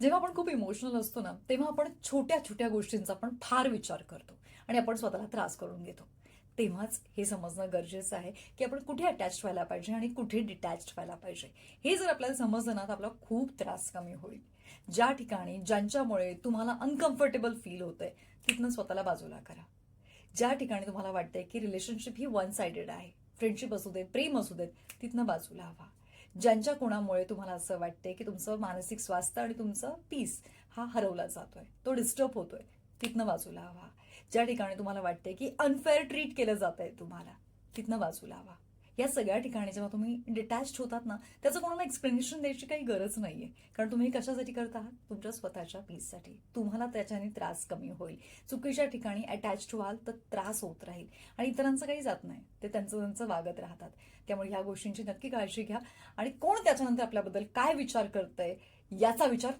जेव्हा आपण खूप इमोशनल असतो ना, तेव्हा आपण छोट्या छोट्या गोष्टींचा आपण फार विचार करतो आणि आपण स्वतःला त्रास करून घेतो. तेव्हाच हे समजणं गरजेचं आहे की आपण कुठे अटॅच व्हायला पाहिजे आणि कुठे डिटॅच व्हायला पाहिजे. हे जर आपल्याला समजलं ना, तर आपला खूप त्रास कमी होईल. ज्या ठिकाणी ज्यांच्यामुळे तुम्हाला अनकम्फर्टेबल फील होतंय, तिथनं स्वतःला बाजूला करा. ज्या ठिकाणी तुम्हाला वाटतंय की रिलेशनशिप ही वन साइडेड आहे, फ्रेंडशिप असू देत, प्रेम असू देत, तिथनं बाजूला व्हा. ज्यांच्या कोणामुळे तुम्हाला असं वाटतंय की तुमचं मानसिक स्वास्थ्य आणि तुमचं पीस हा हरवला जातोय, तो डिस्टर्ब होतोय, तिथनं बाजूला व्हा. ज्या ठिकाणी तुम्हाला वाटतंय की अनफेअर ट्रीट केलं जात आहे तुम्हाला, तिथनं बाजूला व्हा. या सगळ्या ठिकाणी जेव्हा तुम्ही डिटॅच होतात ना, त्याचं कोणाला एक्सप्लेनेशन द्यायची काही गरज नाहीये. कारण तुम्ही कशासाठी करत आहात? तुमच्या स्वतःच्या पीससाठी. तुम्हाला त्याच्याने त्रास कमी होईल. चुकीच्या ठिकाणी अटॅच व्हाल तर त्रास होत राहील आणि इतरांचं काही जात नाही, ते त्यांचं त्यांचं वागत राहतात. त्यामुळे ह्या गोष्टींची नक्की काळजी घ्या आणि कोण त्याच्यानंतर आपल्याबद्दल काय विचार करतंय याचा विचार